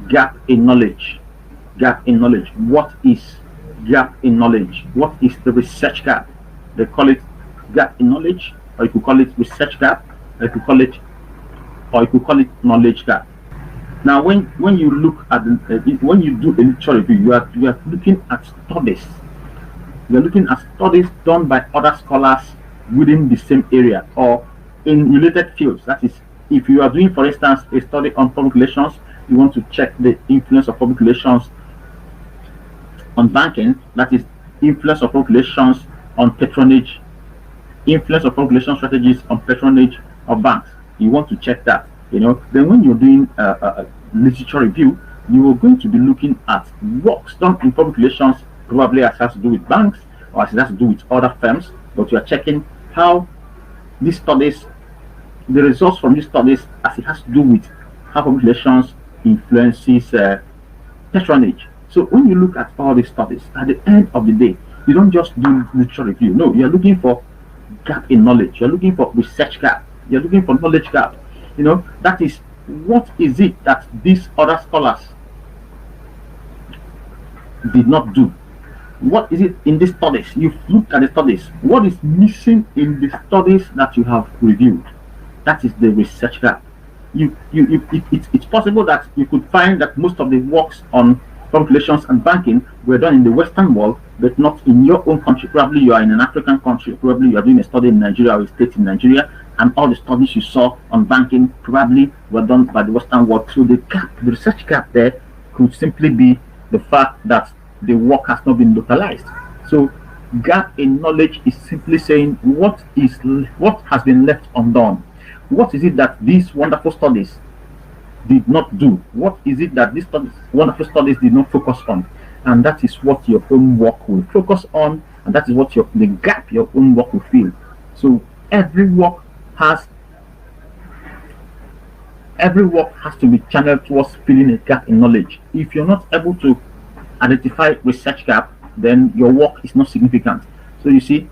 gap in knowledge. Gap in knowledge. What is gap in knowledge? What is the research gap? They call it gap in knowledge, or you could call it research gap, or you could call it, knowledge gap. Now, when you look at when you do a literature review, you are looking at studies. You are looking at studies done by other scholars within the same area or in related fields. That is, if you are doing, for instance, a study on public relations, you want to check the influence of public relations on banking. That is, influence of public relations on patronage, influence of public relations strategies on patronage of banks. You want to check that. Then when you're doing a literature review, you are going to be looking at works done in public relations, probably as has to do with banks or as it has to do with other firms, but you are checking how these studies, the results from these studies, as it has to do with how public relations influences patronage. So when you look at all these studies, at the end of the day, you don't just do literature review. No, you're looking for gap in knowledge. You're looking for research gap. You're looking for knowledge gap. That is, what is it that these other scholars did not do? What is it in these studies? You've looked at the studies. What is missing in the studies that you have reviewed? That is the research gap. It's possible that you could find that most of the works on public relations and banking were done in the Western world, but not in your own country. Probably you are in an African country. Probably you are doing a study in Nigeria or a state in Nigeria, and all the studies you saw on banking probably were done by the Western world. So the gap, the research gap there, could simply be the fact that the work has not been localized. So gap in knowledge is simply saying what has been left undone. What is it that these wonderful studies did not do? What is it that these wonderful studies did not focus on? And that is what your own work will focus on, and that is what the gap your own work will fill. So every work has to be channeled towards filling a gap in knowledge. If you're not able to identify research gap, then your work is not significant. So you see,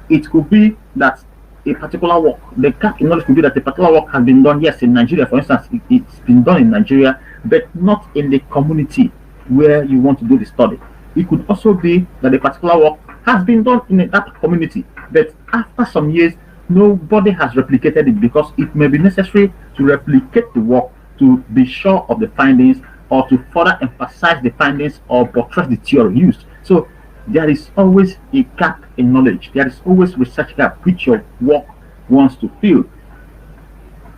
it could be that a particular work, the gap in knowledge could be that a particular work has been done, yes, in Nigeria, for instance, it's been done in Nigeria, but not in the community where you want to do the study. It could also be that a particular work has been done in that community, but after some years, nobody has replicated it, because it may be necessary to replicate the work to be sure of the findings or to further emphasize the findings or buttress the theory used. So there is always a gap in knowledge. There is always research gap which your work wants to fill.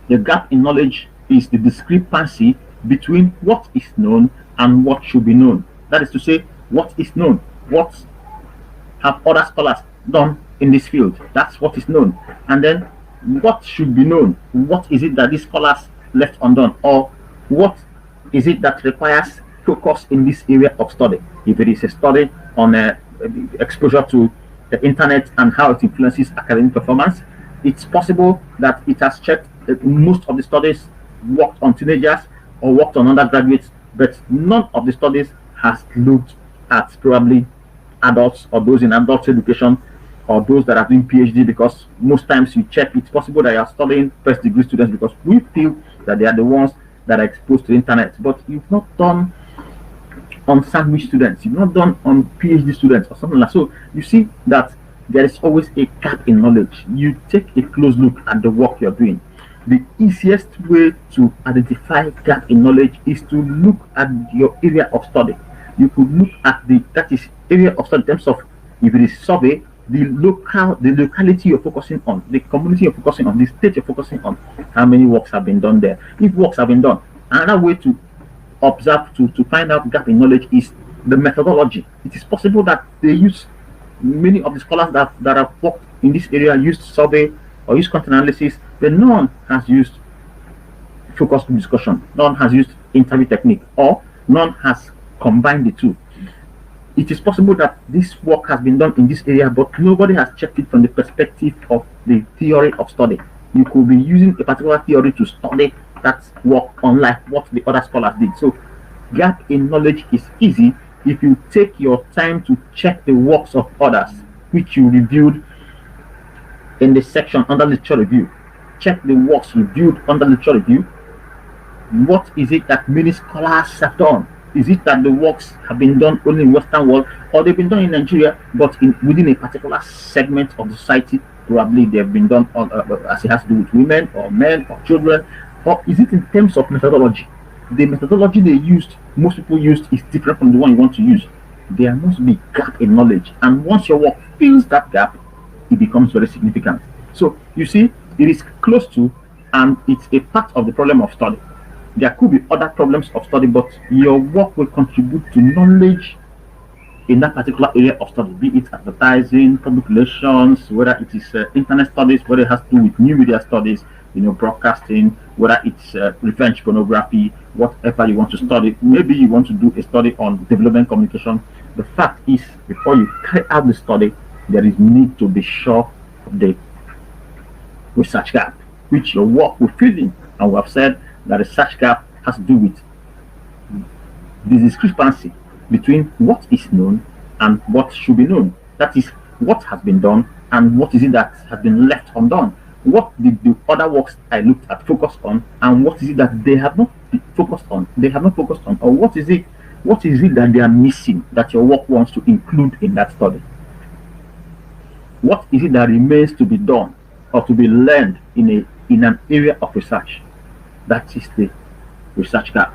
The gap in knowledge is the discrepancy between what is known and what should be known. That is to say, what is known, what have other scholars done in this field, that's what is known. And then what should be known, what is it that these scholars left undone, or what is it that requires focus in this area of study. If it is a study on exposure to the internet and how it influences academic performance, it's possible that it has checked most of the studies worked on teenagers or worked on undergraduates, but none of the studies has looked at probably adults or those in adult education or those that are doing PhD, because most times you check, it's possible that you are studying first degree students because we feel that they are the ones that are exposed to the internet, but you've not done on sandwich students, you've not done on PhD students or something like that. So you see that there is always a gap in knowledge. You take a close look at the work you're doing. The easiest way to identify gap in knowledge is to look at your area of study. You could look at that is area of study in terms of, if it is survey, the locality you're focusing on, the community you're focusing on, the state you're focusing on, how many works have been done there. If works have been done, another way to observe to find out gap in knowledge is the methodology. It is possible that they use, many of the scholars that have worked in this area used survey or used content analysis, but none has used focus group discussion, none has used interview technique, or none has combined the two. It is possible that this work has been done in this area, but nobody has checked it from the perspective of the theory of study. You could be using a particular theory to study that work, unlike what the other scholars did. So gap in knowledge is easy if you take your time to check the works of others which you reviewed in the section under literature review. Check the works reviewed under literature review, What is it that many scholars have done? Is it that the works have been done only in Western world, or they've been done in Nigeria, but within a particular segment of the society? Probably they've been done as it has to do with women or men or children, or is it in terms of methodology? The methodology they used, most people used, is different from the one you want to use. There must be gap in knowledge, and once your work fills that gap, it becomes very significant. So you see, it is close to, and it's a part of the problem of study. There could be other problems of study, but your work will contribute to knowledge in that particular area of study, be it advertising, public relations, whether it is internet studies, whether it has to do with new media studies, broadcasting, whether it's revenge pornography, whatever you want to study. Maybe you want to do a study on development communication. The fact is, before you carry out the study, there is need to be sure of the research gap, which your work will fill in. And we have said that research gap has to do with the discrepancy between what is known and what should be known. That is, what has been done and what is it that has been left undone. What did the other works I looked at focus on, and what is it that they have not focused on? They have not focused on, or what is it? What is it that they are missing that your work wants to include in that study? What is it that remains to be done or to be learned in an area of research? That is the research gap.